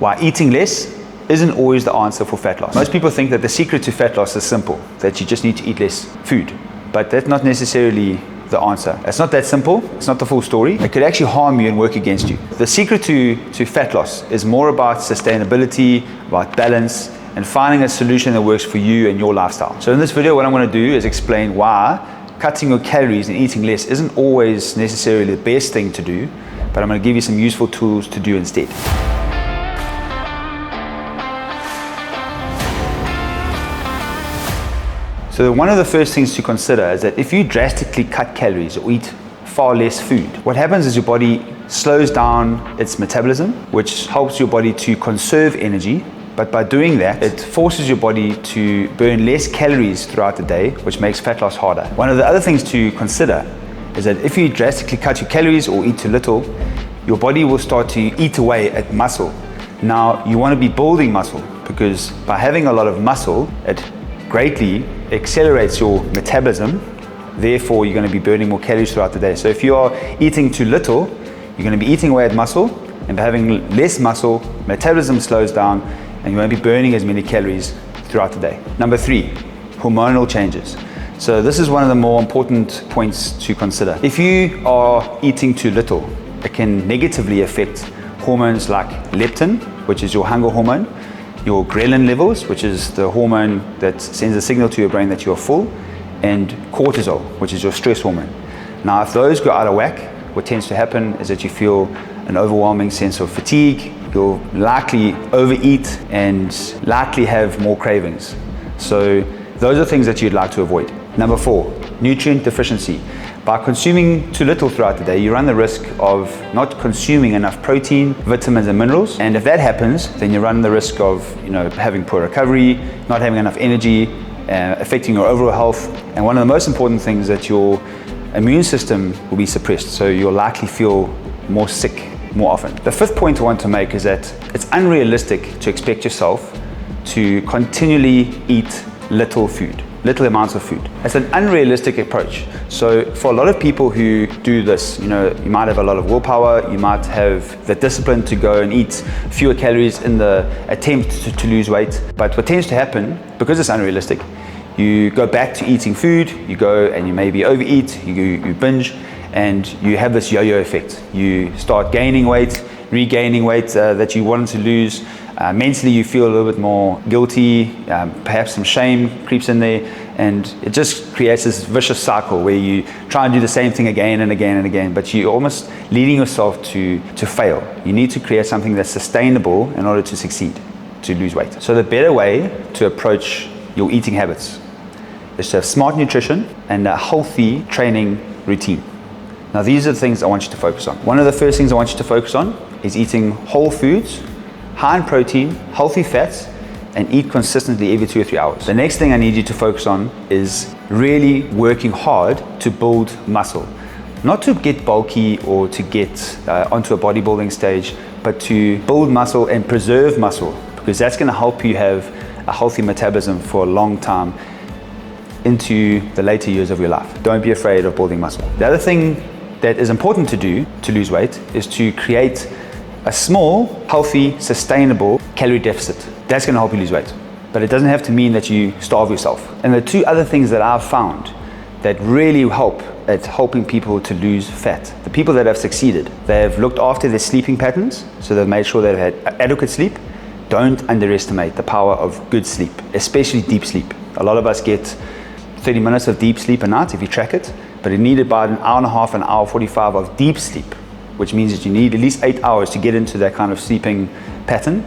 Why eating less isn't always the answer for fat loss. Most people think that the secret to fat loss is simple, that you just need to eat less food. But that's not necessarily the answer. It's not that simple. It's not the full story. It could actually harm you and work against you. The secret to fat loss is more about sustainability, about balance, and finding a solution that works for you and your lifestyle. So in this video, what I'm going to do is explain why cutting your calories and eating less isn't always necessarily the best thing to do, but I'm going to give you some useful tools to do instead. So one of the first things to consider is that if you drastically cut calories or eat far less food, what happens is your body slows down its metabolism, which helps your body to conserve energy. But by doing that, it forces your body to burn less calories throughout the day, which makes fat loss harder. One of the other things to consider is that if you drastically cut your calories or eat too little, your body will start to eat away at muscle. Now, you want to be building muscle because by having a lot of muscle, it greatly accelerates your metabolism. Therefore, you're going to be burning more calories throughout the day. So if you are eating too little, you're going to be eating away at muscle, and by having less muscle, metabolism slows down, and you won't be burning as many calories throughout the day. Number 3, hormonal changes. So this is one of the more important points to consider. If you are eating too little, it can negatively affect hormones like leptin, which is your hunger hormone, your ghrelin levels, which is the hormone that sends a signal to your brain that you are full, and cortisol, which is your stress hormone. Now, if those go out of whack, what tends to happen is that you feel an overwhelming sense of fatigue. You'll likely overeat and likely have more cravings. So those are things that you'd like to avoid. Number 4, nutrient deficiency. By consuming too little throughout the day, you run the risk of not consuming enough protein, vitamins, and minerals. And if that happens, then you run the risk of having poor recovery, not having enough energy, affecting your overall health. And one of the most important things is that your immune system will be suppressed, so you'll likely feel more sick more often. The 5th point I want to make is that it's unrealistic to expect yourself to continually eat little amounts of food. It's an unrealistic approach. So for a lot of people who do this, you might have a lot of willpower, you might have the discipline to go and eat fewer calories in the attempt to lose weight. But what tends to happen, because it's unrealistic, you go back to eating food, you go and you maybe overeat, you binge, and you have this yo-yo effect. You start gaining weight, regaining weight that you wanted to lose. Mentally, you feel a little bit more guilty, perhaps some shame creeps in there, and it just creates this vicious cycle where you try and do the same thing again and again and again, but you're almost leading yourself to fail. You need to create something that's sustainable in order to succeed, to lose weight. So the better way to approach your eating habits is to have smart nutrition and a healthy training routine. Now, these are the things I want you to focus on. One of the first things I want you to focus on is eating whole foods, high in protein, healthy fats, and eat consistently every 2 or 3 hours. The next thing I need you to focus on is really working hard to build muscle. Not to get bulky or to get onto a bodybuilding stage, but to build muscle and preserve muscle, because that's going to help you have a healthy metabolism for a long time into the later years of your life. Don't be afraid of building muscle. The other thing that is important to do to lose weight is to create a small, healthy, sustainable calorie deficit. That's going to help you lose weight. But it doesn't have to mean that you starve yourself. And the 2 other things that I've found that really help at helping people to lose fat, the people that have succeeded, they've looked after their sleeping patterns, so they've made sure they've had adequate sleep. Don't underestimate the power of good sleep, especially deep sleep. A lot of us get 30 minutes of deep sleep a night if you track it, but you need about an hour and a half, an hour 45 of deep sleep, which means that you need at least 8 hours to get into that kind of sleeping pattern.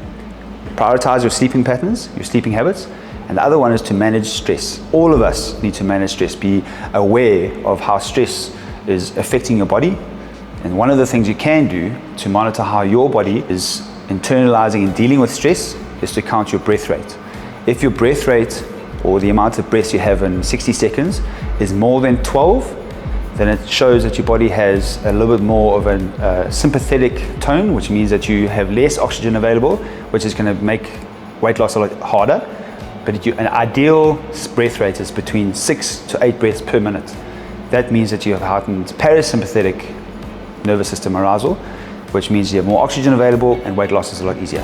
Prioritize your sleeping patterns, your sleeping habits. And the other one is to manage stress. All of us need to manage stress, be aware of how stress is affecting your body. And one of the things you can do to monitor how your body is internalizing and dealing with stress is to count your breath rate. If your breath rate, or the amount of breaths you have in 60 seconds, is more than 12, then it shows that your body has a little bit more of a sympathetic tone, which means that you have less oxygen available, which is going to make weight loss a lot harder. But an ideal breath rate is between 6 to 8 breaths per minute. That means that you have heightened parasympathetic nervous system arousal, which means you have more oxygen available and weight loss is a lot easier.